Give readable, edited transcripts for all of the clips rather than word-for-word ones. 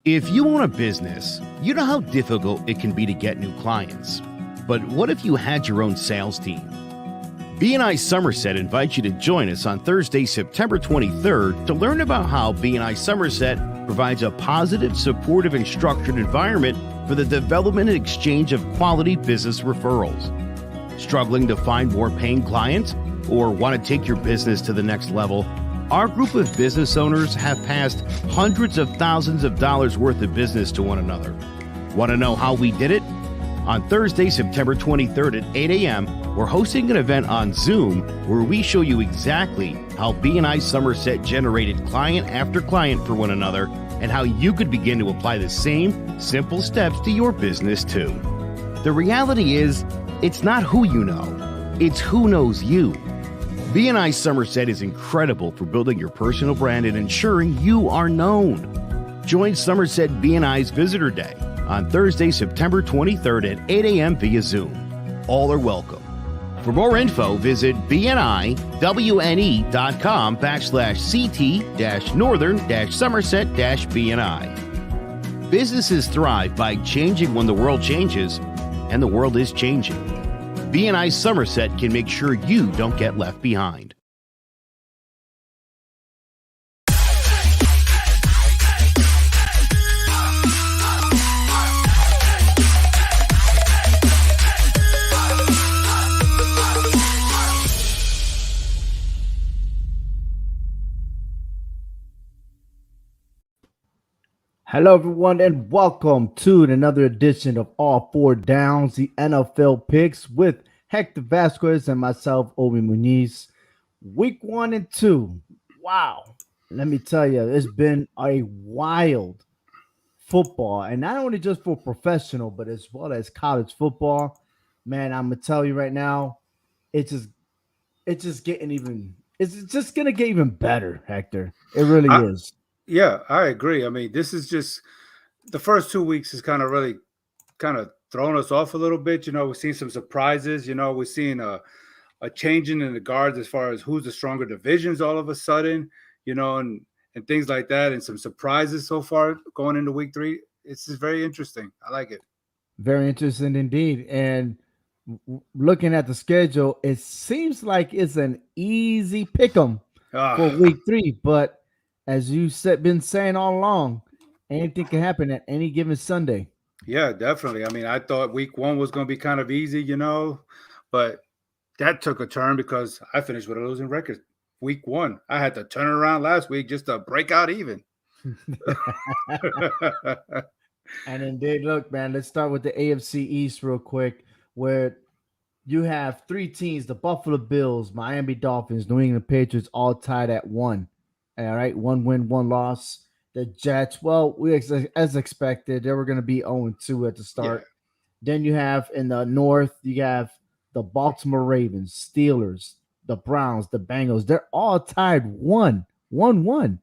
If you own a business, you know how difficult it can be to get new clients. But what if you had your own sales team? B&I Somerset invites you to join us on Thursday, September 23rd to learn about how B&I Somerset provides a positive, supportive, and structured environment for the development and exchange of quality business referrals. Struggling to find more paying clients or want to take your business to the next level? Our group of business owners have passed hundreds of thousands of dollars worth of business to one another. Want to know how we did it? On Thursday, September 23rd at 8 a.m., we're hosting an event on Zoom where we show you exactly how B&I Somerset generated client after client for one another and how you could begin to apply the same simple steps to your business too. The reality is, it's not who you know, it's who knows you. B&I Somerset is incredible for building your personal brand and ensuring you are known. Join Somerset B&I's Visitor Day on Thursday, September 23rd at 8 a.m. via Zoom. All are welcome. For more info, visit bniwne.com/CT-Northern-Somerset-BNI. Businesses thrive by changing when the world changes, and the world is changing. B&I Somerset can make sure you don't get left behind. Hello, everyone, and welcome to another edition of All Four Downs, the NFL picks with Hector Vasquez and myself, Obi Muniz. Week 1 and 2. Wow. Let me tell you, it's been a wild football, and not only just for professional, but as well as college football. Man, I'm gonna tell you right now, it's just gonna get even better, Hector. It really is. Yeah, I agree. I mean, this is just the first 2 weeks has kind of really kind of thrown us off a little bit. We've seen some surprises. We've seen a changing in the guards as far as who's the stronger divisions all of a sudden, and things like that, and some surprises so far going into week 3. It's just very interesting. I like it. Very interesting indeed. And looking at the schedule, it seems like it's an easy pick 'em for week 3. But as you been saying all along, anything can happen at any given Sunday. Yeah, definitely. I mean, I thought week 1 was going to be kind of easy, but that took a turn because I finished with a losing record week 1. I had to turn around last week just to break out even. And indeed, look, man, let's start with the AFC East real quick, where you have 3 teams: the Buffalo Bills, Miami Dolphins, New England Patriots, all tied at 1. All right, 1 win, 1 loss. The Jets, well, as expected, they were going to be 0-2 at the start. Yeah. Then you have in the North, you have the Baltimore Ravens, Steelers, the Browns, the Bengals. They're all tied 1-1,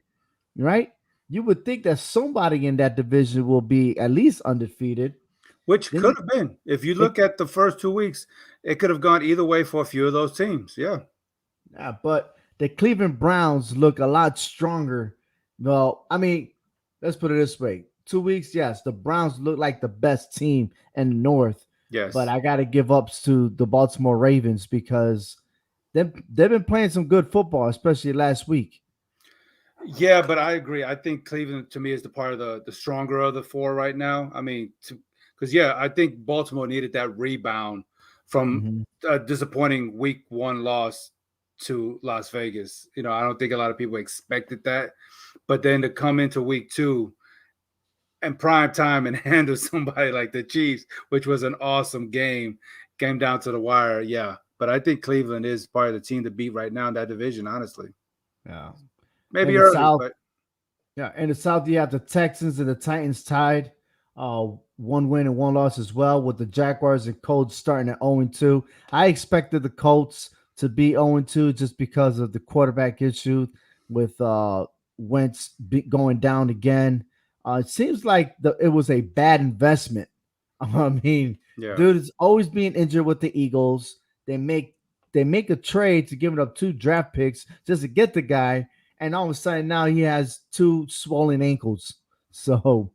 right? You would think that somebody in that division will be at least undefeated. Which could have been. If you look at the first 2 weeks, it could have gone either way for a few of those teams. Yeah. Yeah, but the Cleveland Browns look a lot stronger. Well, I mean, let's put it this way. 2 weeks, yes, the Browns look like the best team in the North. Yes. But I got to give ups to the Baltimore Ravens because they've been playing some good football, especially last week. Yeah, but I agree. I think Cleveland, to me, is the part of the stronger of the 4 right now. I mean, because, I think Baltimore needed that rebound from a disappointing week 1 loss to Las Vegas. I don't think a lot of people expected that. But then to come into week 2 and prime time and handle somebody like the Chiefs, which was an awesome game, came down to the wire. Yeah. But I think Cleveland is part of the team to beat right now in that division, honestly. Yeah. Maybe early, but yeah. In the South, you have the Texans and the Titans tied. 1 win and 1 loss as well, with the Jaguars and Colts starting at 0-2. I expected the Colts to be 0-2 just because of the quarterback issue with Wentz going down again. It seems like it was a bad investment. I mean, dude is always being injured with the Eagles. They make a trade to give up 2 draft picks just to get the guy, and all of a sudden now he has 2 swollen ankles. So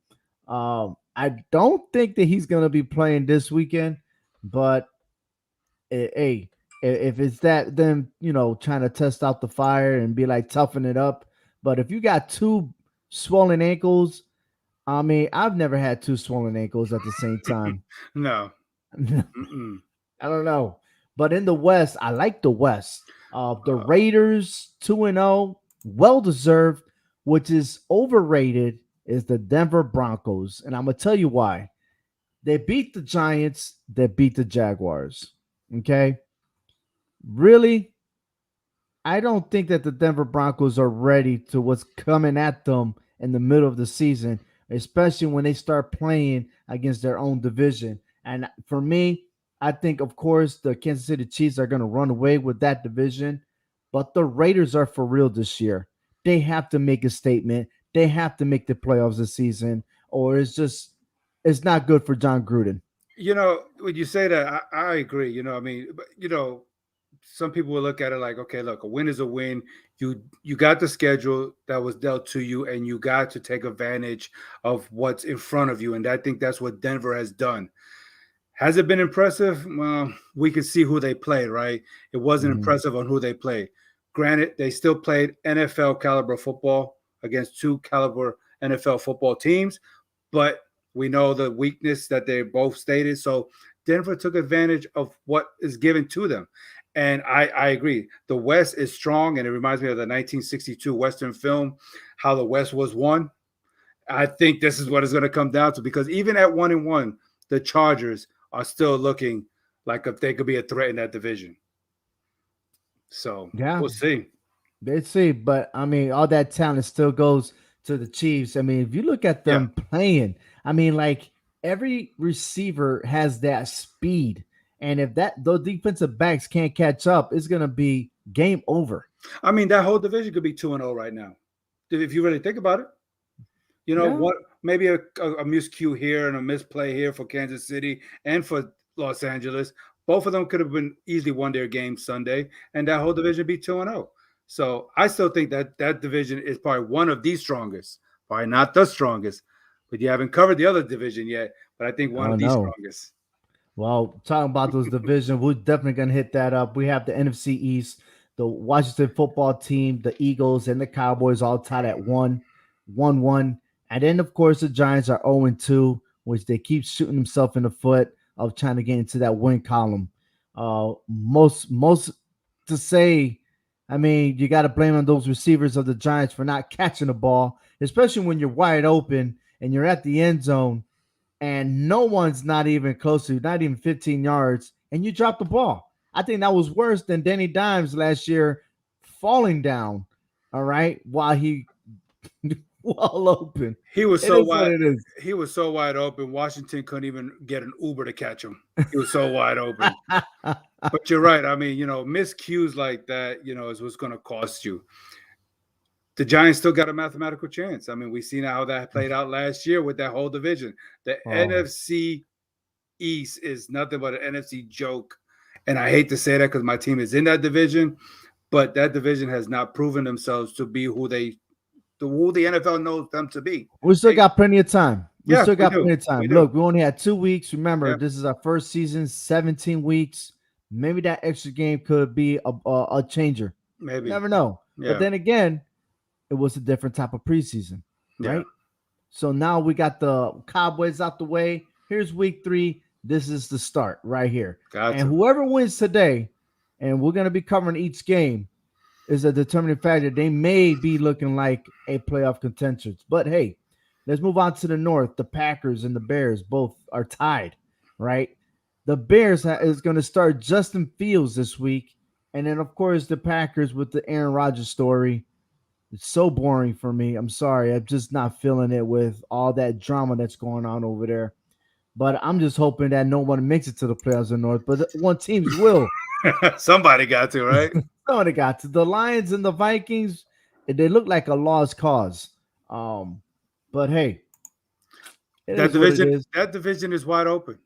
I don't think that he's gonna be playing this weekend, but hey, if it's that, then trying to test out the fire and be like toughen it up. But if you got two swollen ankles, I mean, I've never had two swollen ankles at the same time. No. I don't know. But in the West, I like the West. The Raiders 2-0, well deserved, which is overrated, is the Denver Broncos. And I'm going to tell you why. They beat the Giants, they beat the Jaguars. Okay? Really, I don't think that the Denver Broncos are ready to what's coming at them in the middle of the season, especially when they start playing against their own division. And for me, I think, of course, the Kansas City Chiefs are going to run away with that division, but the Raiders are for real this year. They have to make a statement. They have to make the playoffs this season, or it's not good for John Gruden. When you say that, I agree. I mean, but, some people will look at it like, okay, look, a win is a win. You got the schedule that was dealt to you, and you got to take advantage of what's in front of you. And I think that's what Denver has done. Has it been impressive? Well, we could see who they played, right? It wasn't impressive on who they played. Granted, they still played NFL caliber football against two caliber NFL football teams, but we know the weakness that they both stated. So Denver took advantage of what is given to them. And I agree. The West is strong, and it reminds me of the 1962 Western film, how the West was won. I think this is what it's going to come down to, because even at 1-1, the Chargers are still looking like if they could be a threat in that division. So Yeah, we'll see. let's see. But I mean, all that talent still goes to the Chiefs. I mean, if you look at Yeah. them playing, I mean, like every receiver has that speed. And if those defensive backs can't catch up, it's gonna be game over. I mean, that whole division could be 2-0 right now, if you really think about it. Yeah. What? Maybe a miscue here and a misplay here for Kansas City and for Los Angeles. Both of them could have been easily won their game Sunday, and that whole division be 2-0. So I still think that division is probably one of the strongest, probably not the strongest, but you haven't covered the other division yet. But I think one Oh of the no. strongest. Well, talking about those divisions, we're definitely gonna hit that up. We have the NFC East, the Washington football team, the Eagles, and the Cowboys all tied at 1-1. And then of course the Giants are 0-2, which they keep shooting themselves in the foot of trying to get into that win column. Most to say, I mean, you got to blame on those receivers of the Giants for not catching the ball, especially when you're wide open and you're at the end zone and no one's not even close to, not even 15 yards, and you drop the ball. I think that was worse than Danny Dimes last year falling down, all right, while he wall open. He was It so is what wide. it is. He was so wide open. Washington couldn't even get an Uber to catch him. He was so wide open. But you're right. I mean, miscues like that, is what's going to cost you. The Giants still got a mathematical chance. I mean, we've seen how that played out last year with that whole division. The NFC East is nothing but an NFC joke. And I hate to say that because my team is in that division, but that division has not proven themselves to be who the NFL knows them to be. We still got plenty of time. We Yeah, still we got do. plenty of time. We do. Look, we only had 2 weeks. Remember, Yeah. this is our first season, 17 weeks. Maybe that extra game could be a changer. Maybe. Never know. Yeah. But then again, it was a different type of preseason, right? So now we got the Cowboys out the way. Here's week 3. This is the start right here. Gotcha. And whoever wins today, and we're going to be covering each game, is a determining factor. They may be looking like a playoff contenders. But hey, let's move on to the North. The Packers and the Bears both are tied, right? The Bears is going to start Justin Fields this week. And then, of course, the Packers with the Aaron Rodgers story. It's so boring for me. I'm sorry. I'm just not feeling it with all that drama that's going on over there. But I'm just hoping that no one makes it to the playoffs in the North. But one teams will. Somebody got to, right? Somebody got to. The Lions and the Vikings, they look like a lost cause. But hey, that division is wide open.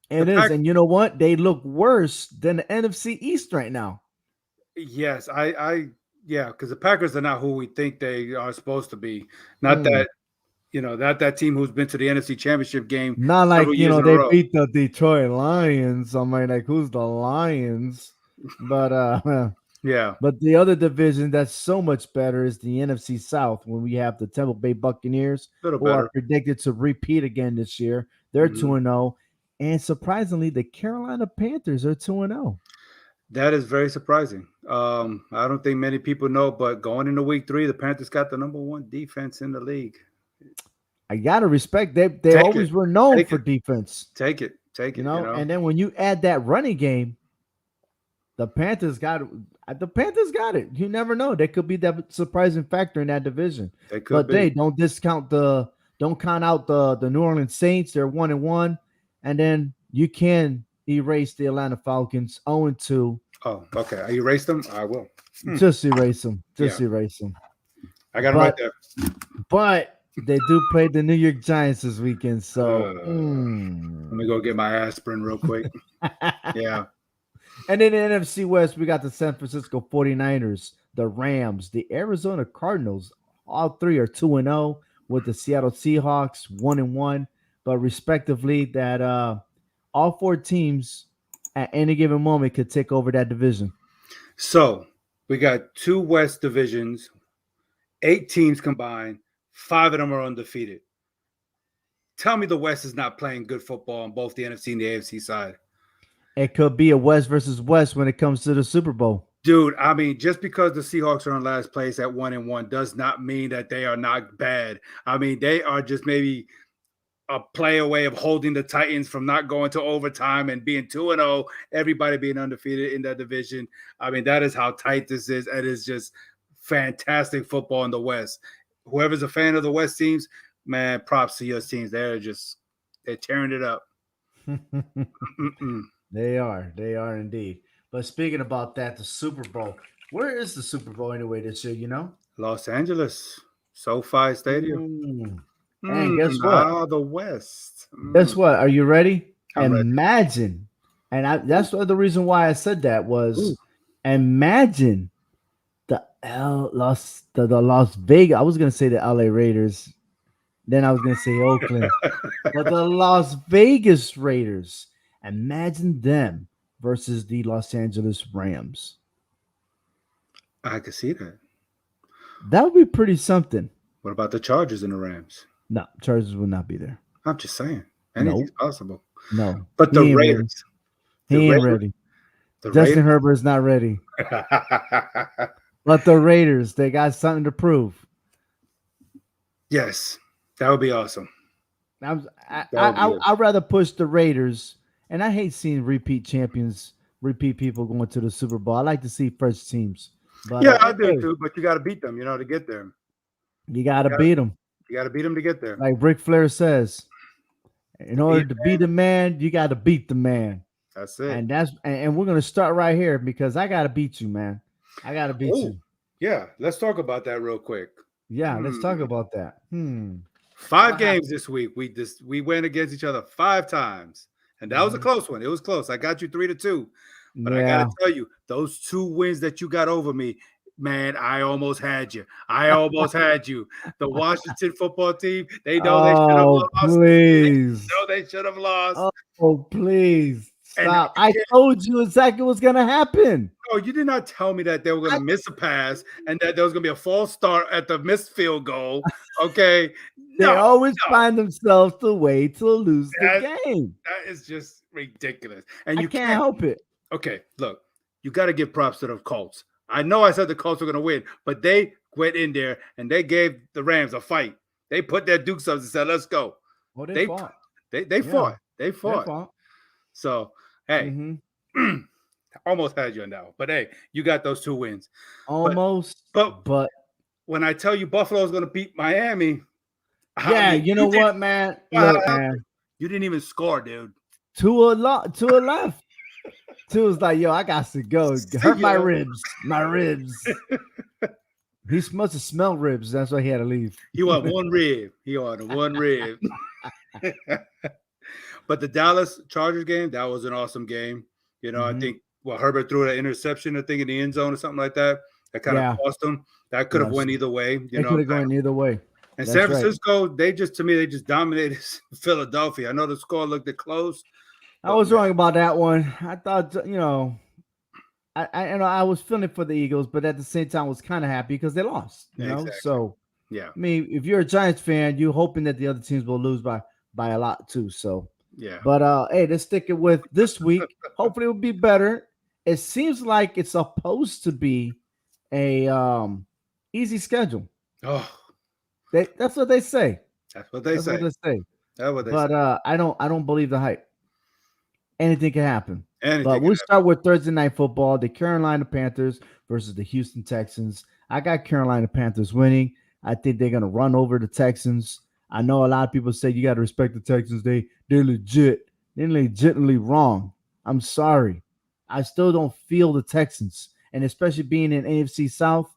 It is. And you know what? They look worse than the NFC East right now. Yes, because the Packers are not who we think they are supposed to be. Not that that team who's been to the NFC Championship game Not several like, years in a they row. beat the Detroit Lions. I'm like, who's the Lions? But Yeah, but the other division that's so much better is the NFC South, when we have the Tampa Bay Buccaneers, a little who are better. predicted to repeat again this year. They're Mhm. 2-0. And surprisingly, the Carolina Panthers are 2-0. That is very surprising. I don't think many people know, but going into week 3, the Panthers got the number 1 defense in the league. I gotta respect they Take always it. were known Take for it. defense. Take it. And then when you add that running game, the Panthers got it. You never know. They could be that surprising factor in that division. They could But be. they don't count out the New Orleans Saints. They're 1-1. And then you can erase the Atlanta Falcons 0-2. Oh, okay. Are you erased them? I will. Just erase them. Yeah. Erase them. I got them right there. But they do play the New York Giants this weekend. So Let me go get my aspirin real quick. Yeah. And in the NFC West, we got the San Francisco 49ers, the Rams, the Arizona Cardinals. All three are 2-0, with the Seattle Seahawks 1-1. But respectively, that all 4 teams at any given moment could take over that division. So we got 2 West divisions, 8 teams combined. 5 of them are undefeated. Tell me the West is not playing good football on both the NFC and the AFC side. It could be a West versus West when it comes to the Super Bowl. Dude, I mean, just because the Seahawks are in last place at 1-1 does not mean that they are not bad. I mean, they are just maybe a play away of holding the Titans from not going to overtime and being 2-0, everybody being undefeated in that division. I mean, that is how tight this is. It is just fantastic football in the West. Whoever's a fan of the West teams, man, props to your teams. They're tearing it up. They are indeed. But speaking about that, the Super Bowl. Where is the Super Bowl anyway this year, Los Angeles, SoFi Stadium. And guess what? The West. Guess what? Are you ready? I'm Imagine. And that's the reason why I said that was imagine the Las Vegas. I was gonna say the LA Raiders. Then I was gonna say Oakland. But the Las Vegas Raiders. Imagine them versus the Los Angeles Rams. I could see that. That would be pretty something. What about the Chargers and the Rams? No, Chargers will not be there. I'm just saying. Anything's possible. No. But the Raiders. He ain't ready. Justin Herbert is not ready. But the Raiders, they got something to prove. Yes. That would be awesome. I'd rather push the Raiders. And I hate seeing repeat people going to the Super Bowl. I like to see first teams. But, yeah, I do too. But you got to beat them, to get there. You got to beat them. You got to beat them to get there. Like Ric Flair says, in order to beat the man, you got to beat the man. That's it. And we're gonna start right here because I got to beat you, man. I got to beat you. Yeah, let's talk about that real quick. Yeah, let's talk about that. 5 games this week. We went against each other 5 times. And that was a close one. It was close. I got you 3-2. But I got to tell you, those 2 wins that you got over me, man, I almost had you. The Washington football team, they know they should have lost. Please. They should have lost. Oh, please. Stop. I told you exactly what's going to happen. No, you did not tell me that they were going to miss a pass and that there was going to be a false start at the missed field goal. Okay. They always find themselves the way to lose the game. That is just ridiculous. And you can't help it. Okay, look, you got to give props to the Colts. I know I said the Colts were going to win, but they went in there and they gave the Rams a fight. They put their dukes up and said, let's go. Well, they fought. They fought. They fought. So, hey, almost had you on that one. But, hey, you got those 2 wins. Almost. But when I tell you Buffalo's going to beat Miami. Yeah, you know what, man? Look, man. You didn't even score, dude. 2 left. 2 was like, yo, I got to go. Hurt my ribs. He must have smelled ribs. That's why he had to leave. He wanted 1 rib. But the Dallas Chargers game, that was an awesome game. I think Herbert threw an interception, I think, in the end zone or something like that. That kind of cost him. That could have went either way. It could have gone either way. And That's San right. Francisco, they just dominated Philadelphia. I know the score looked close, I but was man, wrong about that one. I thought, I was feeling for the Eagles, but at the same time, I was kind of happy because they lost. exactly. So Yeah, I mean, if you're a Giants fan, you're hoping that the other teams will lose by a lot too. So, yeah. but hey, let's stick it with this week. Hopefully, it will be better. It seems like it's supposed to be a easy schedule. Oh, That's what they say. that's what they That's what say. they say. That's what they say. But I don't believe the hype. Anything can happen. Anything But can we'll happen. start with Thursday night football. The Carolina Panthers versus the Houston Texans. I got Carolina Panthers winning. I think they're gonna run over the Texans. I know a lot of people say you got to respect the Texans. They're legit. They're legitimately wrong. I'm sorry. I still don't feel the Texans, and especially being in AFC South,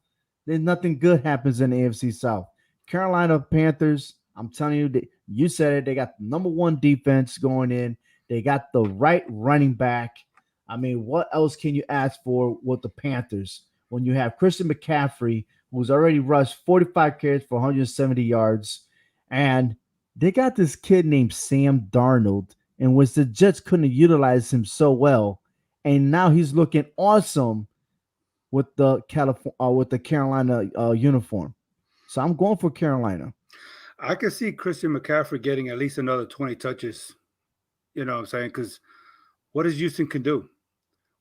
there's nothing good happens in the AFC South. Carolina Panthers. I'm telling you, you said it. They got the number one defense going in. They got the right running back. I mean, what else can you ask for with the Panthers when you have Christian McCaffrey, who's already rushed 45 carries for 170 yards, and they got this kid named Sam Darnold, in which the Jets couldn't utilize him so well, and now he's looking awesome with the Carolina uniform. So I'm going for Carolina. I can see Christian McCaffrey getting at least another 20 touches. You know what I'm saying? Because what does Houston can do?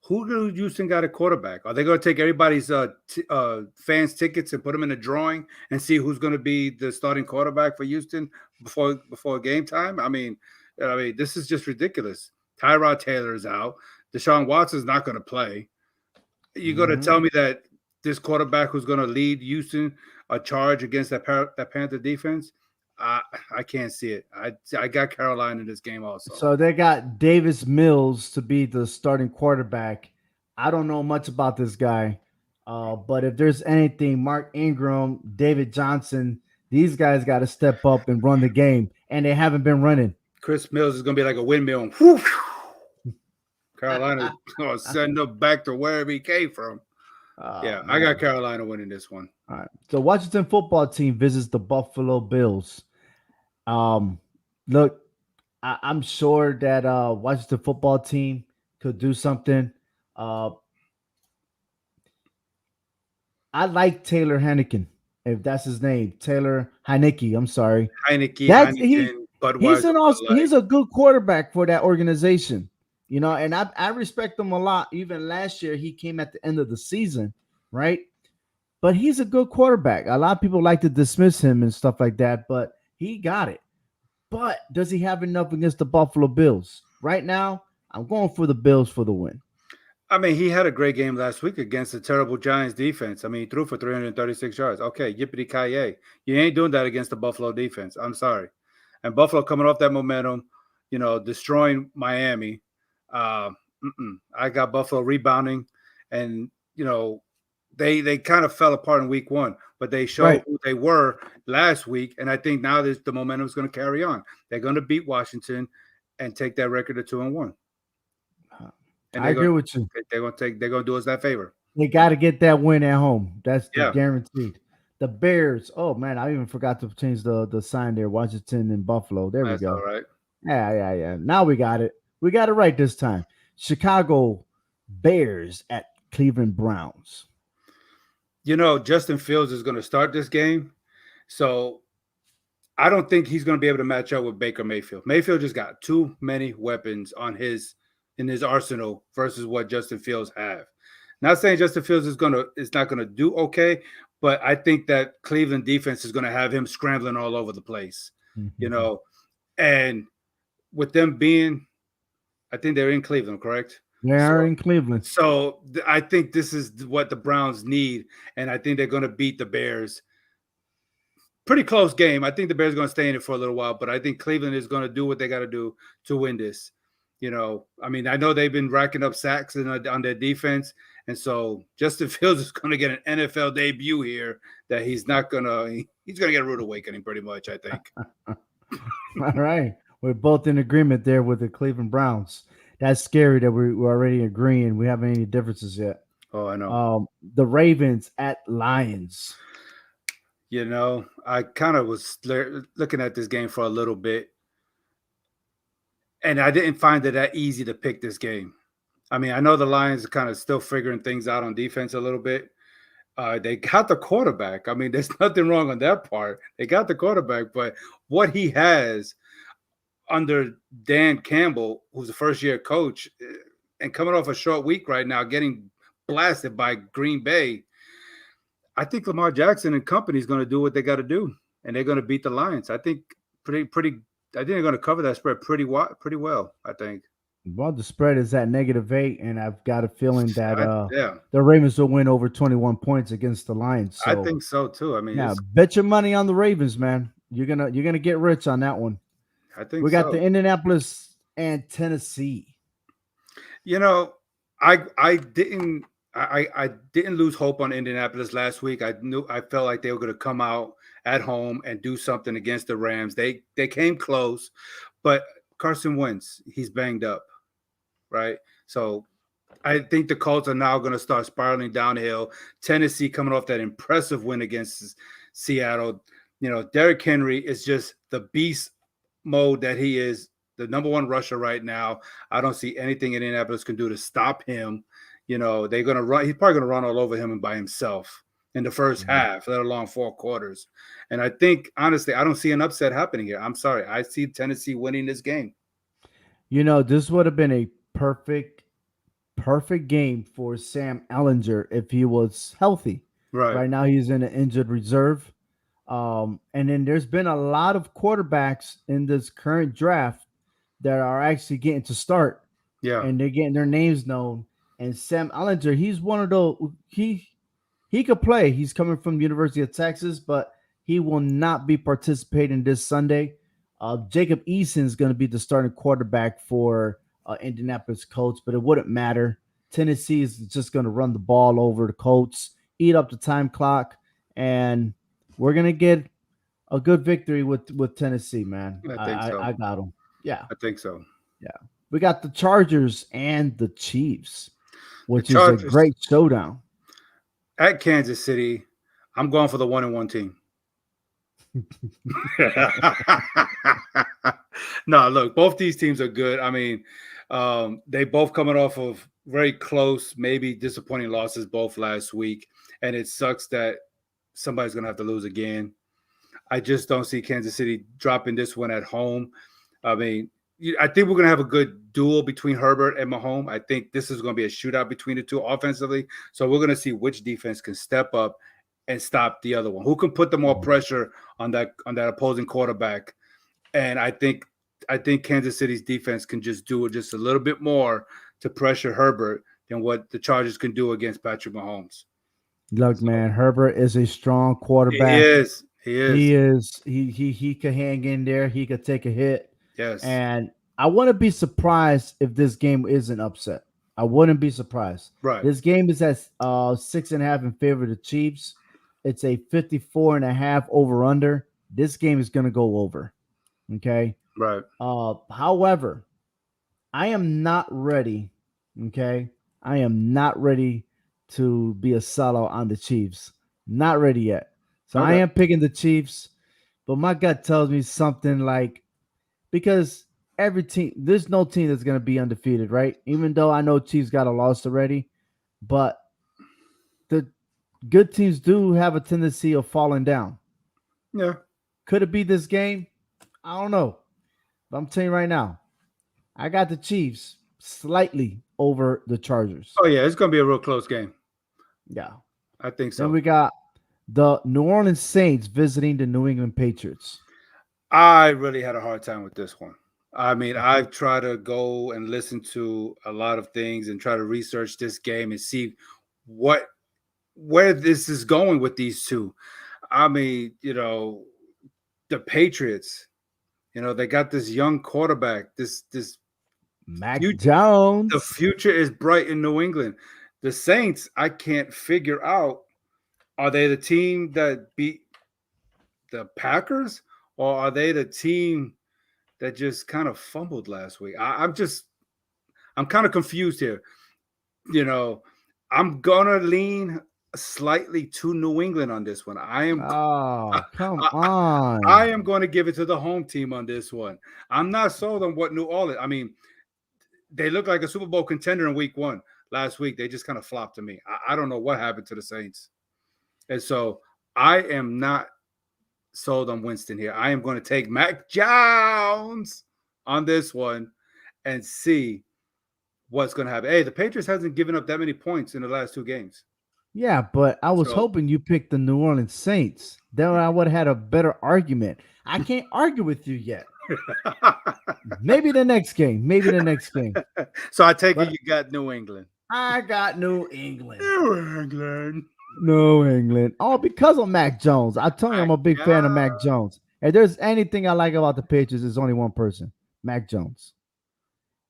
Who do Houston got a quarterback? Are they going to take everybody's fans' tickets and put them in a drawing and see who's going to be the starting quarterback for Houston before game time? I mean, this is just ridiculous. Tyrod Taylor is out. Deshaun Watson's not going to play. You're going to tell me that this quarterback who's going to lead Houston a charge against that Panther defense? I can't see it. I got Carolina in this game also. So they got Davis Mills to be the starting quarterback. I don't know much about this guy, but if there's anything, Mark Ingram, David Johnson, these guys got to step up and run the game, and they haven't been running. Chris Mills is going to be like a windmill. Whew. Carolina going to send him back to wherever he came from. Yeah, man. I got Carolina winning this one. All right. So Washington football team visits the Buffalo Bills. Look, I'm sure that Washington football team could do something. I like Taylor Heineken, if that's his name. Taylor Heineke. I'm sorry. Heineken, Budweiser. He's a good quarterback for that organization. And I respect him a lot. Even last year, he came at the end of the season, right? But he's a good quarterback. A lot of people like to dismiss him and stuff like that, but he got it. But does he have enough against the Buffalo Bills? Right now, I'm going for the Bills for the win. I mean, he had a great game last week against the terrible Giants defense. I mean, he threw for 336 yards. Okay, yippee-ki-yay. You ain't doing that against the Buffalo defense. I'm sorry. And Buffalo coming off that momentum, destroying Miami. I got Buffalo rebounding, and they kind of fell apart in week one, but they showed who they were last week, and I think now the momentum is going to carry on. They're going to beat Washington and take that record to 2-1. And I agree with you. They're going to do us that favor. They got to get that win at home. That's guaranteed. The Bears. Oh man, I even forgot to change the sign there. Washington and Buffalo. There we go. All right. Yeah. Now we got it. We got it right this time. Chicago Bears at Cleveland Browns. Justin Fields is going to start this game, so I don't think he's going to be able to match up with Baker Mayfield. Mayfield just got too many weapons in his arsenal versus what Justin Fields have. Not saying Justin Fields is not going to do okay, but I think that Cleveland defense is going to have him scrambling all over the place. And with them being, I think they're in Cleveland, correct? They are in Cleveland. So I think this is what the Browns need, and I think they're going to beat the Bears. Pretty close game. I think the Bears are going to stay in it for a little while, but I think Cleveland is going to do what they got to do to win this. I know they've been racking up sacks on their defense, and so Justin Fields is going to get an NFL debut here that he's going to get a rude awakening pretty much, I think. All right. We're both in agreement there with the Cleveland Browns. That's scary that we're already agreeing. We haven't any differences yet. Oh, I know. The Ravens at Lions. I kind of was looking at this game for a little bit, and I didn't find it that easy to pick this game. I mean, I know the Lions are kind of still figuring things out on defense a little bit. They got the quarterback. I mean, there's nothing wrong on that part. They got the quarterback, but what he has under Dan Campbell, who's a first-year coach, and coming off a short week right now, getting blasted by Green Bay, I think Lamar Jackson and company is going to do what they got to do, and they're going to beat the Lions. I think pretty. I think they're going to cover that spread pretty well. I think. Well, the spread is at -8, and I've got a feeling that Yeah, the Ravens will win over 21 points against the Lions. I So think so too. I mean, yeah, bet your money on the Ravens, man. You're gonna get rich on that one. I think We got so. the Indianapolis and Tennessee. I didn't I didn't lose hope on Indianapolis last week. I felt like they were going to come out at home and do something against the Rams. They came close, but Carson Wentz, he's banged up, right? So I think the Colts are now going to start spiraling downhill. Tennessee coming off that impressive win against Seattle. Derrick Henry is just the beast mode that he is, the number one rusher right now. I don't see anything Indianapolis can do to stop him. They're going to run. He's probably going to run all over him and by himself in the first half, let alone 4 quarters. And I think, honestly, I don't see an upset happening here. I'm sorry. I see Tennessee winning this game. This would have been a perfect game for Sam Ellinger if he was healthy. Right now, he's in an injured reserve. And then there's been a lot of quarterbacks in this current draft that are actually getting to start. Yeah. And they're getting their names known. And Sam Ellinger, he's one of those, he could play. He's coming from the University of Texas, but he will not be participating this Sunday. Jacob Eason is going to be the starting quarterback for Indianapolis Colts, but it wouldn't matter. Tennessee is just going to run the ball over the Colts, eat up the time clock, and we're going to get a good victory with Tennessee, man. I think so. I got them. Yeah. I think so. Yeah. We got the Chargers and the Chiefs, which is a great showdown. At Kansas City, I'm going for the 1-1 team. No, look, both these teams are good. I mean, they both coming off of very close, maybe disappointing losses both last week. And it sucks that somebody's going to have to lose again. I just don't see Kansas City dropping this one at home. I mean, I think we're going to have a good duel between Herbert and Mahomes. I think this is going to be a shootout between the two offensively. So we're going to see which defense can step up and stop the other one. Who can put the more pressure on that opposing quarterback? And I think Kansas City's defense can just do it just a little bit more to pressure Herbert than what the Chargers can do against Patrick Mahomes. Look, man, Herbert is a strong quarterback. He is. He could hang in there. He could take a hit. Yes. And I wouldn't be surprised if this game is an upset. I wouldn't be surprised. Right. This game is at 6.5 in favor of the Chiefs. It's a 54.5 over/under. This game is going to go over. Okay. Right. However, I am not ready. Okay. I am not ready to be a sellout on the Chiefs. Not ready yet. So I am picking the Chiefs, but my gut tells me something like, because every team, there's no team that's going to be undefeated, right? Even though I know Chiefs got a loss already, but the good teams do have a tendency of falling down. Yeah. Could it be this game? I don't know. But I'm telling you right now, I got the Chiefs slightly over the Chargers. Oh, yeah. It's going to be a real close game. Yeah. I think so. Then we got the New Orleans Saints visiting the New England Patriots. I really had a hard time with this one. I mean, I've tried to go and listen to a lot of things and try to research this game and see where this is going with these two. I mean, the Patriots, they got this young quarterback, this Mac Jones. The future is bright in New England. The Saints, I can't figure out, are they the team that beat the Packers, or are they the team that just kind of fumbled last week? I'm kind of confused here. I'm gonna lean slightly to New England on this one. Oh, come I on. am going to give it to the home team on this one. I'm not sold on what New Orleans. I mean, they look like a Super Bowl contender in week 1 last week. They just kind of flopped to me. I don't know what happened to the Saints. And so I am not sold on Winston here. I am going to take Mac Jones on this one and see what's going to happen. Hey, the Patriots hasn't given up that many points in the last 2 games. Yeah, but I was So hoping you picked the New Orleans Saints. Then I would have had a better argument. I can't argue with you yet. Maybe the next game. Maybe the next game. So I take But it you got New England. I got New England. New England. New England. All because of Mac Jones. I tell you, I'm a big fan of Mac Jones. If there's anything I like about the Patriots, there's only one person, Mac Jones.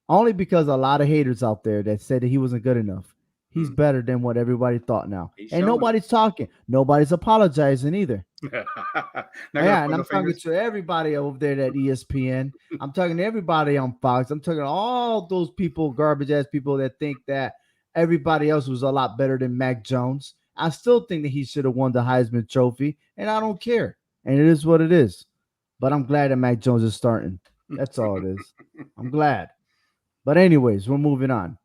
Only because a lot of haters out there that said that he wasn't good enough. He's better than what everybody thought now. And nobody's talking. Nobody's apologizing either. Yeah, and I'm talking to everybody over there at ESPN. I'm talking to everybody on Fox. I'm talking to all those people, garbage ass people that think that everybody else was a lot better than Mac Jones. I still think that he should have won the Heisman Trophy, and I don't care. And it is what it is. But I'm glad that Mac Jones is starting. That's all it is. I'm glad. But anyways, we're moving on.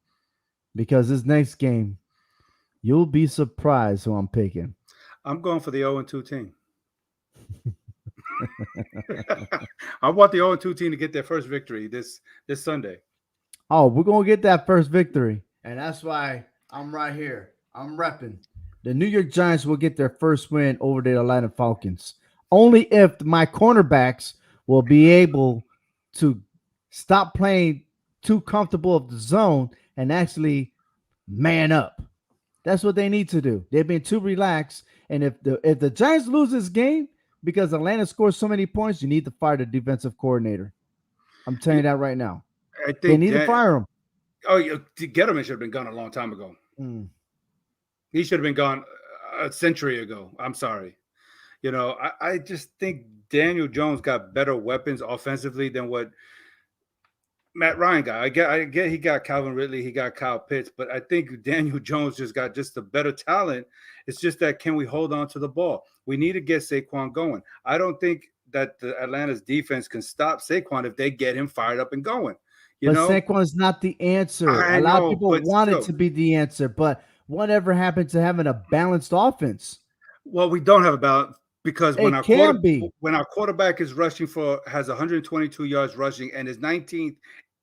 Because this next game, you'll be surprised who I'm picking. I'm going for the 0-2 team. I want the 0-2 team to get their first victory this Sunday. Oh, we're going to get that first victory. And that's why I'm right here. I'm repping. The New York Giants will get their first win over the Atlanta Falcons. Only if my cornerbacks will be able to stop playing too comfortable of the zone and actually man up. That's what they need to do. They've been too relaxed. And if the Giants lose this game because Atlanta scores so many points, you need to fire the defensive coordinator. I'm telling you that right now. I think they need to fire him. Oh, Gettleman should have been gone a long time ago. He should have been gone a century ago. I'm sorry. I just think Daniel Jones got better weapons offensively than what Matt Ryan got. I get he got Calvin Ridley, he got Kyle Pitts, but I think Daniel Jones just got a better talent. It's just that can we hold on to the ball? We need to get Saquon going. I don't think that the Atlanta's defense can stop Saquon if they get him fired up and going. But Saquon's not the answer. A lot of people want it to be the answer, but whatever happened to having a balanced offense? Well, we don't have a balance because when our quarterback is has 122 yards rushing and is 19th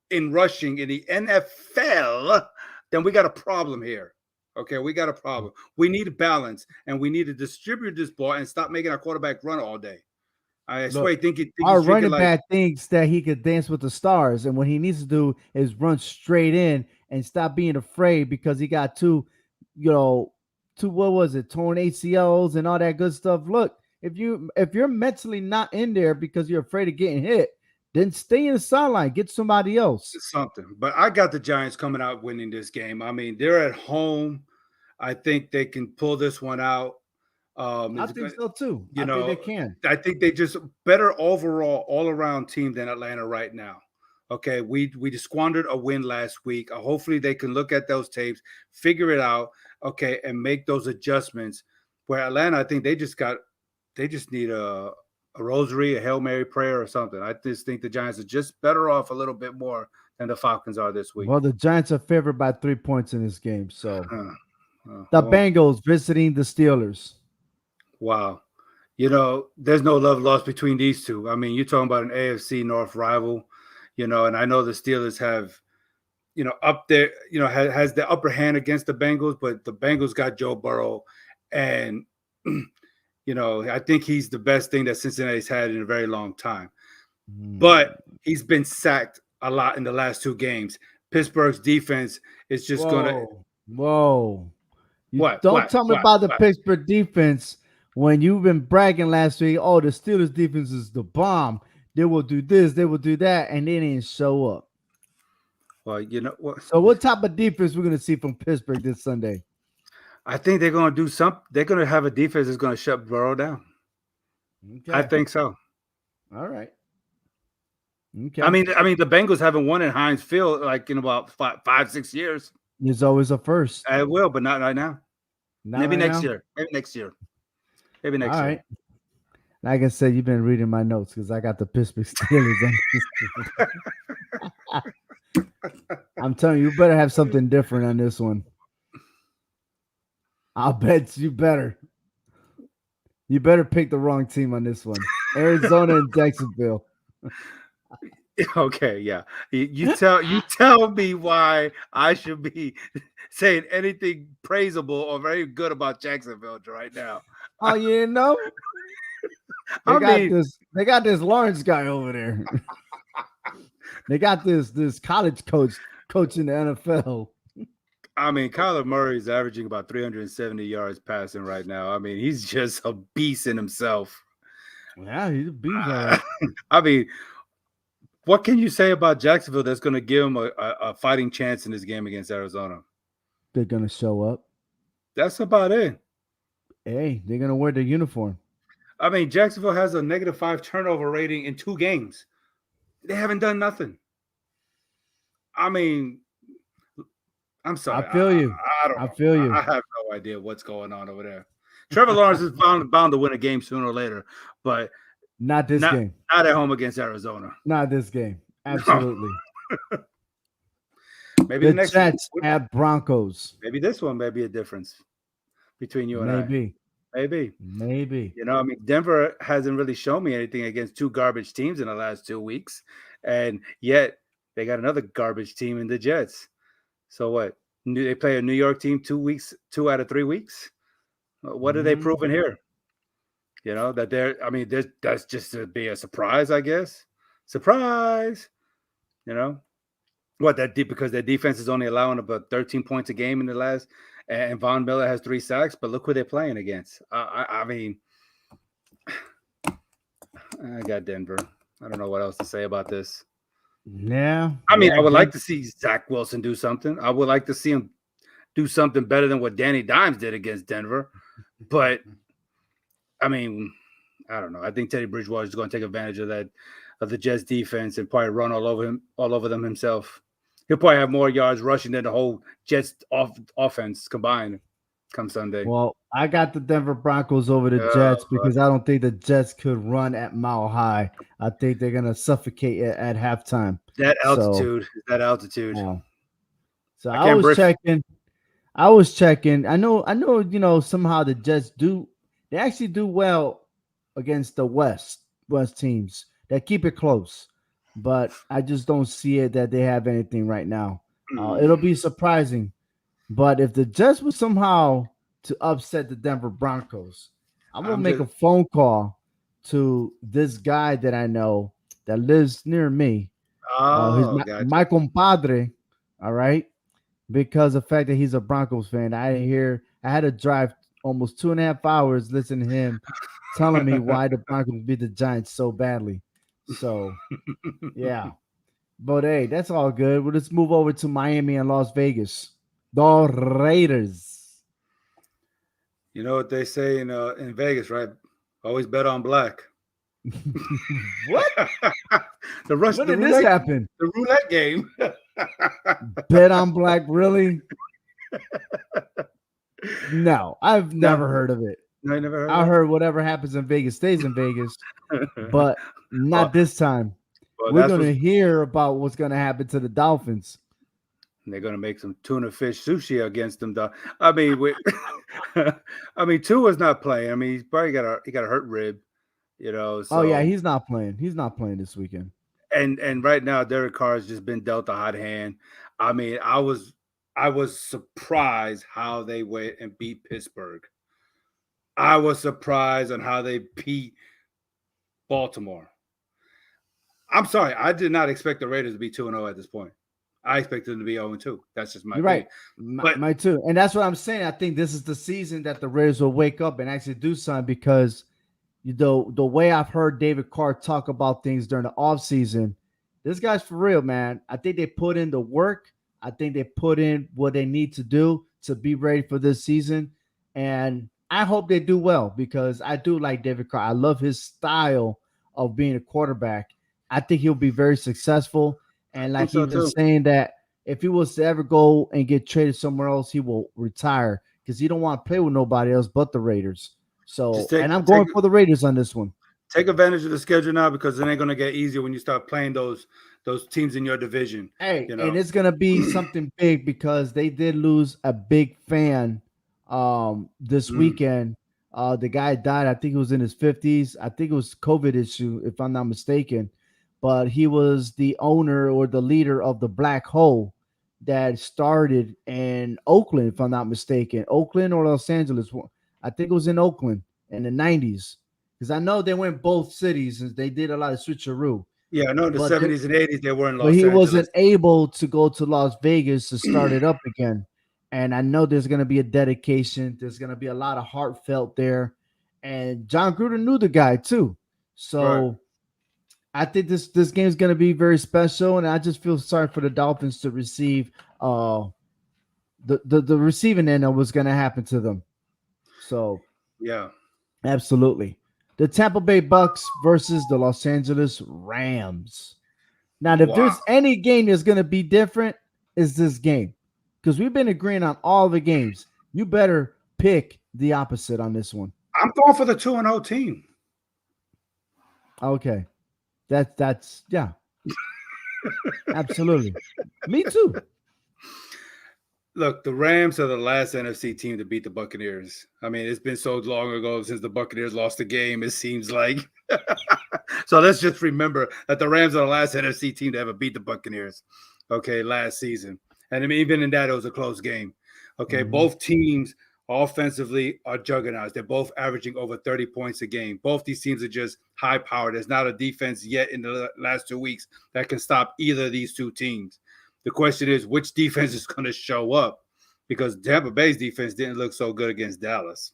in rushing in the NFL, then we got a problem here. Okay, we got a problem. We need balance, and we need to distribute this ball and stop making our quarterback run all day. I swear, our running back thinks that he could dance with the stars, and what he needs to do is run straight in and stop being afraid because he got two torn ACLs and all that good stuff. Look, if you're mentally not in there because you're afraid of getting hit, then stay in the sideline, get somebody else. Something. But I got the Giants coming out winning this game. I mean, they're at home. I think they can pull this one out. I think so too. I think they can. I think they just better overall, all-around team than Atlanta right now. Okay, we just squandered a win last week. Hopefully, they can look at those tapes, figure it out, okay, and make those adjustments. Where Atlanta, I think they just need a rosary, a Hail Mary prayer, or something. I just think the Giants are just better off a little bit more than the Falcons are this week. Well, the Giants are favored by 3 points in this game, so the Bengals visiting the Steelers. Wow. There's no love lost between these two. I mean, you're talking about an AFC North rival, and I know the Steelers have, up there, has the upper hand against the Bengals, but the Bengals got Joe Burrow. And, I think he's the best thing that Cincinnati's had in a very long time. But he's been sacked a lot in the last 2 games. Pittsburgh's defense is just going to. Whoa. Don't tell me about the Pittsburgh defense. When you've been bragging last week, the Steelers defense is the bomb. They will do this, they will do that, and they didn't show up. Well, you know what? So what type of defense we're going to see from Pittsburgh this Sunday? I think they're going to do something. They're going to have a defense that's going to shut Burrow down. Okay. I think so. All right. Okay. I mean, the Bengals haven't won in Heinz Field like in about 5-6 years. There's always a first. I will, but not right now. Not Maybe right next now? year. Maybe next year. Maybe next All year. right. Like I said, you've been reading my notes because I got the Pittsburgh Steelers on this. I'm telling you, you better have something different on this one. I'll bet you better. You better pick the wrong team on this one. Arizona and Jacksonville. Okay, yeah. You tell me why I should be saying anything praisable or very good about Jacksonville right now. Oh, you know? They got this Lawrence guy over there. They got this college coach in the NFL. I mean, Kyler Murray is averaging about 370 yards passing right now. I mean, he's just a beast in himself. Yeah, he's a beast, all right. I mean, what can you say about Jacksonville that's going to give him a fighting chance in this game against Arizona? They're gonna show up. That's about it. Hey, they're gonna wear the uniform. I mean, Jacksonville has a -5 turnover rating in 2 games. They haven't done nothing. I mean, I'm sorry. I feel you. I don't know. feel you. I have no idea what's going on over there. Trevor Lawrence is bound to win a game sooner or later, but Not this game. Not at home against Arizona. Not this game. Absolutely. Maybe the the next Jets one, at Broncos. maybe this one may be a difference between you and I. Maybe. You know, I mean, Denver hasn't really shown me anything against 2 garbage teams in the last 2 weeks, and yet they got another garbage team in the Jets. So what? They play a New York team 2 out of 3 weeks. What are they proving here? You know, that that's just to be a surprise, I guess. Surprise. You know, because their defense is only allowing about 13 points a game in the last, and Von Miller has 3 sacks, but look who they're playing against. I mean, I got Denver. I don't know what else to say about this. Yeah. I mean, I would like to see Zach Wilson do something. I would like to see him do something better than what Danny Dimes did against Denver. But I mean, I don't know. I think Teddy Bridgewater is going to take advantage of the Jets defense and probably run all over them himself. He'll probably have more yards rushing than the whole Jets offense combined come Sunday. Well, I got the Denver Broncos over the Jets because I don't think the Jets could run at mile high. I think they're going to suffocate at halftime. That altitude. Yeah. So I was checking. I know, somehow the Jets they actually do well against the West teams that keep it close, but I just don't see it that they have anything right now. It'll be surprising, but if the Jets were somehow to upset the Denver Broncos, I'm gonna make a phone call to this guy that I know that lives near me. Gotcha. My compadre, all right, because the fact that he's a Broncos fan. I had to drive almost 2.5 hours listening to him telling me why the Broncos beat the Giants so badly. So, yeah. But hey, that's all good. Well, let's move over to Miami and Las Vegas. The Raiders. You know what they say in Vegas, right? Always bet on black. What? When did this happen? The roulette game. Bet on black, really? No, I've never heard of it. No, I never heard. I heard whatever happens in Vegas stays in Vegas, but not this time. We're going to hear about what's going to happen to the Dolphins. They're going to make some tuna fish sushi against them. I mean, Tua's not playing. I mean, he's probably got a hurt rib, you know. So. Oh yeah, he's not playing. He's not playing this weekend. And right now, Derek Carr has just been dealt a hot hand. I mean, I was surprised how they went and beat Pittsburgh. I was surprised on how they beat Baltimore. I'm sorry, I did not expect the Raiders to be 2-0 at this point. I expected them to be 0-2. That's just my opinion. Right. My too. And that's what I'm saying. I think this is the season that the Raiders will wake up and actually do something because the way I've heard David Carr talk about things during the offseason, this guy's for real, man. I think they put in the work. I think they put in what they need to do to be ready for this season. And I hope they do well because I do like David Carr. I love his style of being a quarterback. I think he'll be very successful. And like he was saying that if he was to ever go and get traded somewhere else, he will retire because he don't want to play with nobody else but the Raiders. So, and I'm going for the Raiders on this one. Take advantage of the schedule now because it ain't going to get easier when you start playing those teams in your division. Hey, and it's going to be something big because they did lose a big fan this weekend. The guy died. I think he was in his 50s. I think it was COVID issue, if I'm not mistaken. But he was the owner or the leader of the Black Hole that started in Oakland, if I'm not mistaken. Oakland or Los Angeles. I think it was in Oakland in the 90s. Because I know they went both cities and they did a lot of switcheroo. Yeah, I know in the 70s and 80s they were in Los Angeles. But he wasn't Angeles. able to go to Las Vegas to start it up again. And I know there's going to be a dedication. There's going to be a lot of heartfelt there. And John Gruden knew the guy too. So I think this game is going to be very special. And I just feel sorry for the Dolphins to receive the receiving end of what's going to happen to them. So, yeah, absolutely. The Tampa Bay Bucks versus the Los Angeles Rams. Now, if there's any game that's going to be different, is this game. Because we've been agreeing on all the games. You better pick the opposite on this one. I'm going for the 2-0 team. Okay. That's yeah. Absolutely. Me too. Look, the Rams are the last NFC team to beat the Buccaneers. I mean, it's been so long ago since the Buccaneers lost the game, it seems like. So let's just remember that the Rams are the last NFC team to ever beat the Buccaneers, last season. And I mean, even in that, it was a close game. Both teams offensively are juggernauts. They're both averaging over 30 points a game. Both these teams are just high-powered. There's not a defense yet in the last 2 weeks that can stop either of these two teams. The question is, which defense is going to show up? Because Tampa Bay's defense didn't look so good against Dallas.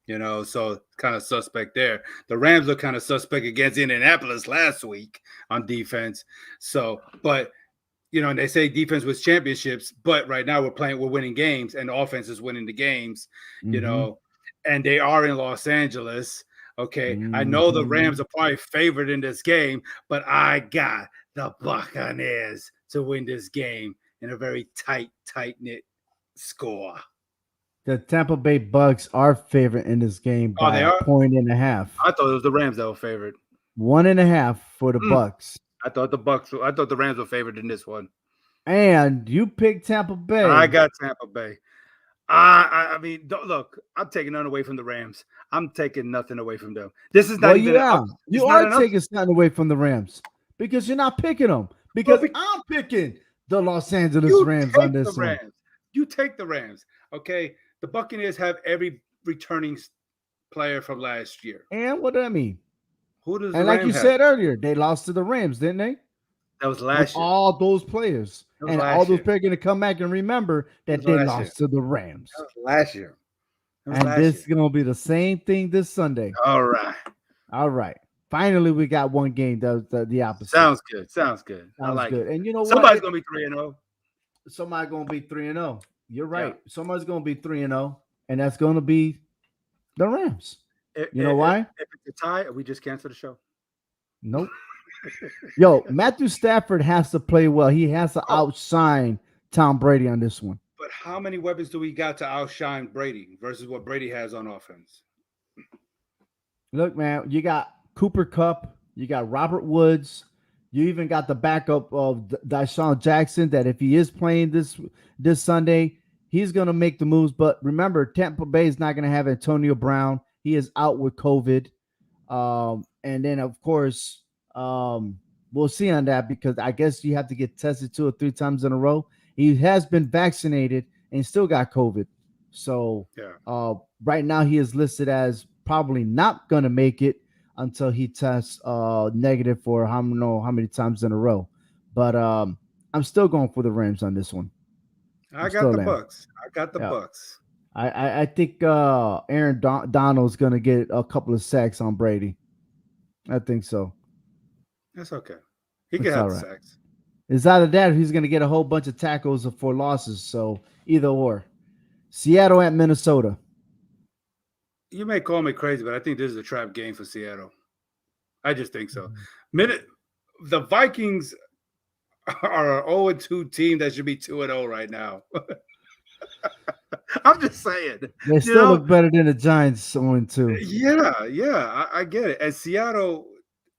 So kind of suspect there. The Rams look kind of suspect against Indianapolis last week on defense. So, but and they say defense wins championships, but right now we're winning games, and the offense is winning the games, and they are in Los Angeles. I know the Rams are probably favored in this game, but I got the Buccaneers to win this game in a very tight-knit score. The Tampa Bay Bucks are favored in this game by a 1.5. I thought it was the Rams that were favored. 1.5 for the Bucks. I thought the Rams were favored in this one. And you picked Tampa Bay. I got Tampa Bay. I mean, look, I'm taking nothing away from the Rams. I'm taking nothing away from them. This is not even. You are taking something away from the Rams because you're not picking them. Because I'm picking the Los Angeles Rams on this one. You take the Rams. Okay. The Buccaneers have every returning player from last year. And what do I mean? Who does and like you said earlier, they lost to the Rams, didn't they? That was last year. All those players. And all those players are going to come back and remember that they lost to the Rams. That was last year. And this is going to be the same thing this Sunday. All right. Finally, we got one game the opposite. Sounds good. I like it. And you know somebody's going to be 3-0. Somebody's going to be 3-0. You're right. Yeah. Somebody's going to be 3-0, and that's going to be the Rams. You know why? If it's a tie, we just cancel the show. Nope. Yo, Matthew Stafford has to play well. He has to outshine Tom Brady on this one. But how many weapons do we got to outshine Brady versus what Brady has on offense? Look, man, you got Cooper Kupp. You got Robert Woods. You even got the backup of Deshaun Jackson that if he is playing this Sunday, he's going to make the moves. But remember, Tampa Bay is not going to have Antonio Brown. He is out with COVID. And then, of course, we'll see on that because I guess you have to get tested 2 or 3 times in a row. He has been vaccinated and still got COVID. So right now he is listed as probably not going to make it until he tests negative for I don't know how many times in a row. But I'm still going for the Rams on this one. I got the Bucks. Bucks. I think Aaron Donald's going to get a couple of sacks on Brady. I think so. That's okay. He can have the sacks. It's either that or he's going to get a whole bunch of tackles for losses. So either or. Seattle at Minnesota. You may call me crazy, but I think this is a trap game for Seattle. I just think so. The Vikings are an 0-2 team that should be 2-0 right now. I'm just saying. They still look better than the Giants 0-2. Yeah, I get it. And Seattle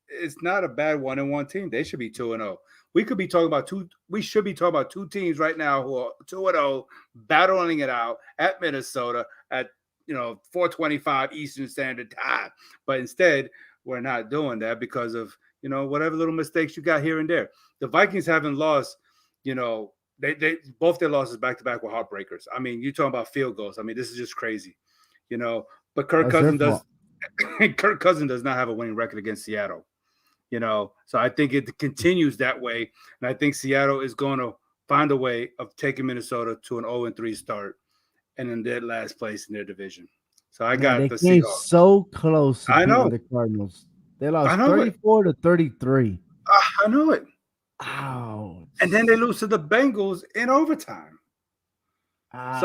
is not a bad 1-1 team. They should be 2-0. We should be talking about two teams right now who are 2-0, battling it out at Minnesota at 4:25 Eastern Standard Time. But instead, we're not doing that because of whatever little mistakes you got here and there. The Vikings haven't lost, they both their losses back to back were heartbreakers. I mean, you're talking about field goals. I mean, this is just crazy, But Kirk Cousins does not have a winning record against Seattle, So I think it continues that way, and I think Seattle is going to find a way of taking Minnesota to an 0-3 start, and in their last place in their division. So I got the Seahawks. So close to beating the Cardinals. They lost 34-33. I know it. Ouch. And then they lose to the Bengals in overtime. Ouch.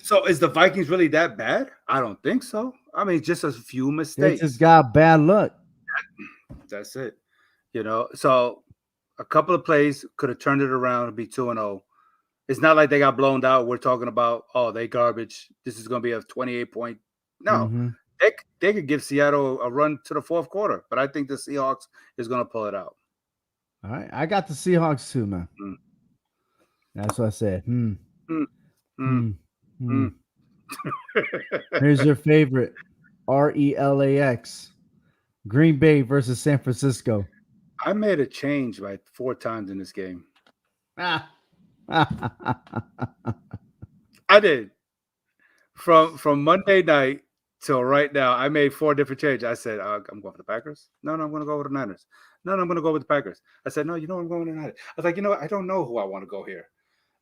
So is the Vikings really that bad? I don't think so. I mean, just a few mistakes. They just got bad luck. That's it. So a couple of plays could have turned it around and be 2-0. It's not like they got blown out. We're talking about, they garbage. This is going to be a 28-point. No, they could give Seattle a run to the fourth quarter, but I think the Seahawks is going to pull it out. All right. I got the Seahawks too, man. That's what I said. Here's your favorite. RELAX. Green Bay versus San Francisco. I made a change like 4 times in this game. I did. From Monday night till right now, I made 4 different changes. I said, I'm going for the Packers. No, I'm going to go with the Niners. No, I'm going to go with the Packers. I said, no, I'm going with the Niners. I was like, I don't know who I want to go here.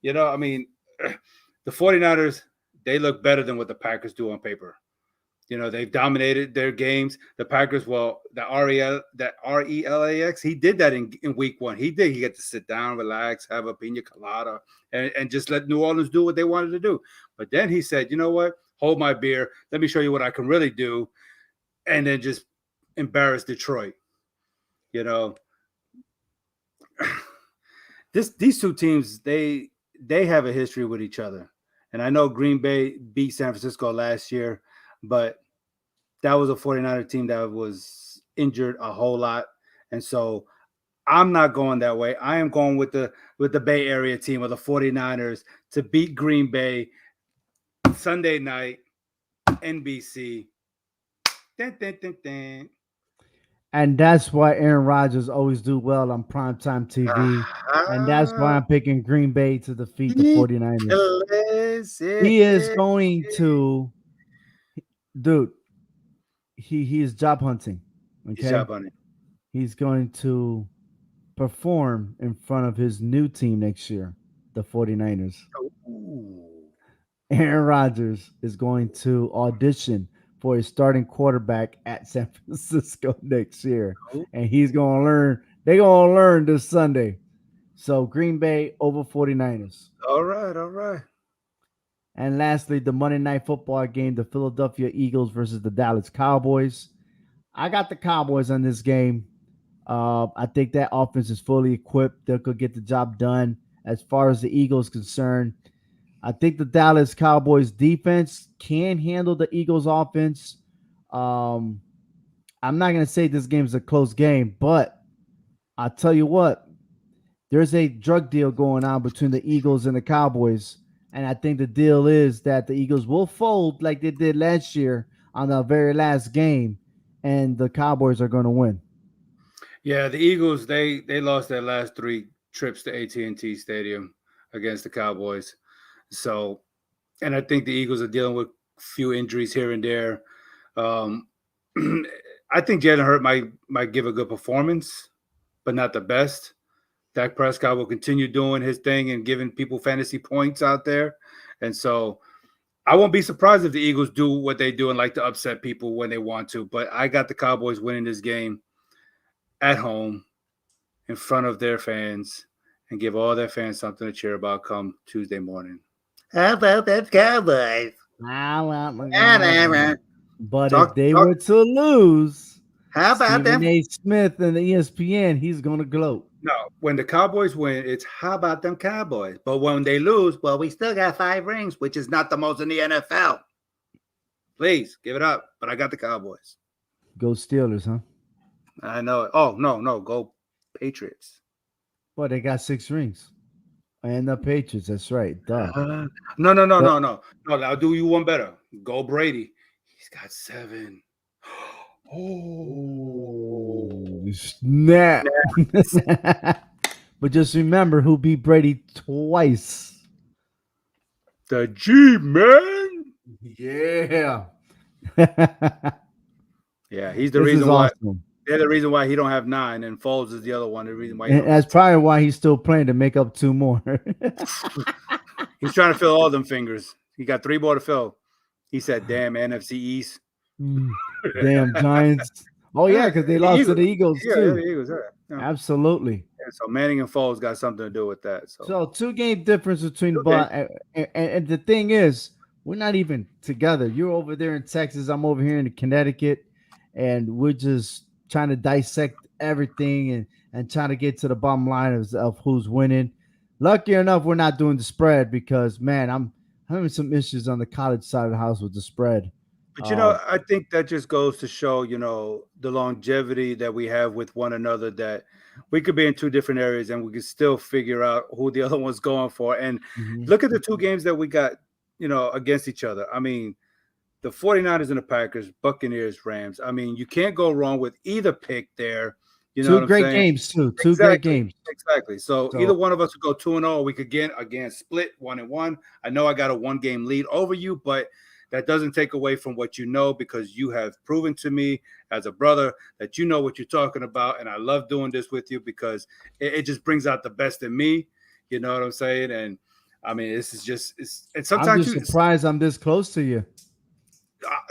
I mean, the 49ers, they look better than what the Packers do on paper. They've dominated their games. The Packers, that RELAX, he did that in week 1. He got to sit down, relax, have a pina colada, and just let New Orleans do what they wanted to do. But then he said, you know what? Hold my beer. Let me show you what I can really do. And then just embarrass Detroit. These two teams, they have a history with each other. And I know Green Bay beat San Francisco last year, but that was a 49er team that was injured a whole lot. And so I'm not going that way. I am going with the Bay Area team of the 49ers to beat Green Bay Sunday night, NBC. Dun, dun, dun, dun. And that's why Aaron Rodgers always do well on primetime TV. And that's why I'm picking Green Bay to defeat the 49ers. He is going to, dude, he is job hunting. Okay? He's job hunting. He's going to perform in front of his new team next year, the 49ers. Ooh. Aaron Rodgers is going to audition for a starting quarterback at San Francisco next year. And he's going to learn. They're going to learn this Sunday. So Green Bay over 49ers. All right. And lastly, the Monday Night Football game, the Philadelphia Eagles versus the Dallas Cowboys. I got the Cowboys on this game. I think that offense is fully equipped. They could get the job done. As far as the Eagles concerned, I think the Dallas Cowboys defense can handle the Eagles offense. I'm not going to say this game is a close game, but I'll tell you what, there's a drug deal going on between the Eagles and the Cowboys. And I think the deal is that the Eagles will fold like they did last year on the very last game, and the Cowboys are going to win. Yeah, the Eagles, they lost their last 3 trips to AT&T Stadium against the Cowboys. So, and I think the Eagles are dealing with a few injuries here and there. I think Jalen Hurts might give a good performance, but not the best. Dak Prescott will continue doing his thing and giving people fantasy points out there. And so I won't be surprised if the Eagles do what they do and like to upset people when they want to. But I got the Cowboys winning this game at home in front of their fans and give all their fans something to cheer about come Tuesday morning. How about that Cowboys? But if they were to lose, how about Stephen A. Smith and the ESPN, he's going to gloat. No, when the Cowboys win, it's how about them Cowboys? But when they lose, well, we still got 5 rings, which is not the most in the NFL. Please give it up. But I got the Cowboys. Go Steelers, huh? I know. Oh, no. Go Patriots. Well, they got 6 rings. And the Patriots, that's right. Duh. No. I'll do you one better. Go Brady. He's got 7. Oh, snap. But just remember who beat Brady twice. The G, man. Yeah. Yeah, he's the reason why. Awesome. They're the reason why he don't have 9, and Foles is the other one. The reason why. That's probably why he's still playing to make up 2 more. He's trying to fill all them fingers. He got 3 more to fill. He said, "Damn NFC East, damn Giants." Oh yeah, because they lost to the Eagles too. Yeah, the Eagles. Yeah. Absolutely. Yeah, so Manning and Foles got something to do with that. So 2-game difference between the ball, and the thing is, we're not even together. You're over there in Texas. I'm over here in Connecticut, and we're just trying to dissect everything and trying to get to the bottom line of who's winning. Lucky enough, we're not doing the spread because, man, I'm having some issues on the college side of the house with the spread. But, I think that just goes to show, the longevity that we have with one another, that we could be in 2 different areas and we could still figure out who the other one's going for. And look at the 2 games that we got, against each other. I mean, the 49ers and the Packers, Buccaneers, Rams. I mean, you can't go wrong with either pick there. You know 2 great games, too. 2 great games. Exactly. So either one of us would go 2-0. We could again split 1-1. I know I got a 1-game lead over you, but that doesn't take away from what you know, because you have proven to me as a brother that you know what you're talking about. And I love doing this with you because it just brings out the best in me. You know what I'm saying? And I mean, this is just, and sometimes I'm just surprised I'm this close to you.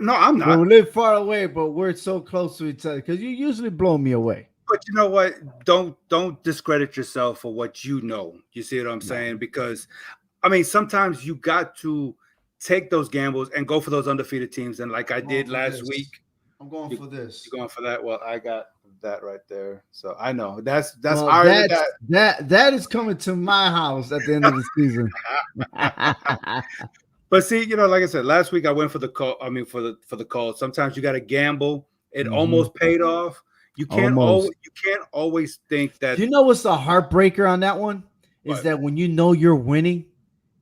No, I'm not. We live far away, but we're so close to each other because you usually blow me away. But you know what? Don't discredit yourself for what you know. You see what I'm saying? Because, I mean, sometimes you got to take those gambles and go for those undefeated teams. And like I did last week. I'm going for this. You're going for that? Well, I got that right there. So I know that's that is coming to my house at the end of the season. But see, like I said, last week I went for the call. I mean, for the call. Sometimes you got to gamble. It almost paid off. You can't always think that. You know what's the heartbreaker on that one? Is that when you know you're winning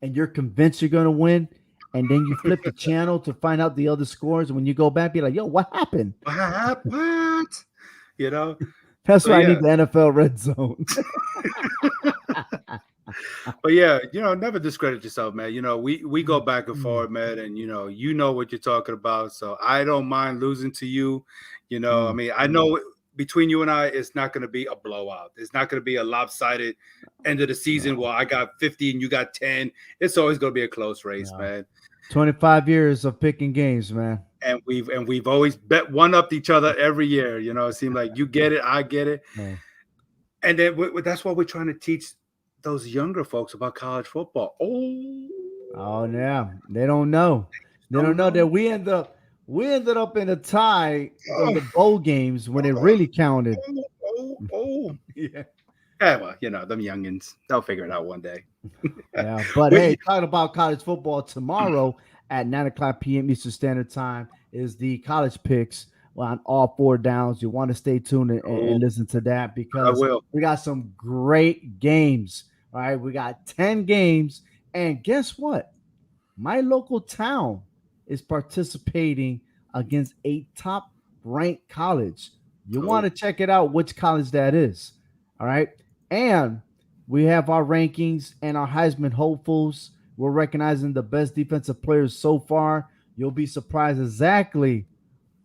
and you're convinced you're going to win, and then you flip the channel to find out the other scores, and when you go back, be like, "Yo, what happened? What?" That's why I need the NFL red zone. But yeah, never discredit yourself, man. We go back and forth, man, and you know what you're talking about. So I don't mind losing to you. I mean, I know between you and I, it's not going to be a blowout. It's not going to be a lopsided end of the season. Well, I got 50 and you got 10. It's always going to be a close race, man. 25 years of picking games, man. And we've always bet one-upped each other every year. It seemed like you get it, I get it. Yeah. And then that's why we're trying to teach those younger folks about college football. Oh yeah, they don't know. They don't know that we ended up in a tie in the bowl games when it really counted. Yeah. Yeah, well, them youngins, they'll figure it out one day. Yeah, but hey, talking about college football, tomorrow at 9:00 p.m. Eastern Standard Time is the college picks on all 4 downs. You want to stay tuned and listen to that because we got some great games. All right, we got 10 games, and guess what? My local town is participating against a top-ranked college. You want to check it out, which college that is. All right, and we have our rankings and our Heisman hopefuls. We're recognizing the best defensive players so far. You'll be surprised exactly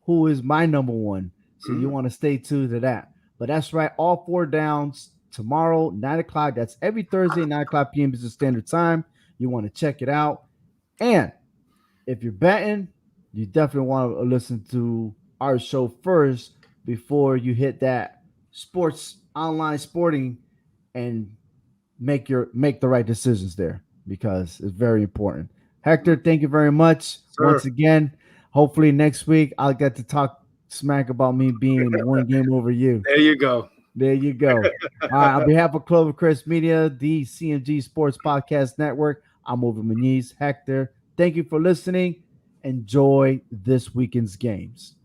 who is my number one. So you want to stay tuned to that. But that's right, all 4 downs tomorrow, 9:00. That's every Thursday, 9:00 p.m. is the standard time. You want to check it out. And if you're betting, you definitely want to listen to our show first before you hit that online sporting and make the right decisions there, because it's very important. Hector, thank you very much. Once again. Hopefully next week I'll get to talk smack about me being 1 game over you. There you go. There you go. All right. On behalf of Clovercrest Media, the CMG Sports Podcast Network, I'm Over Muniz. Hector, thank you for listening. Enjoy this weekend's games.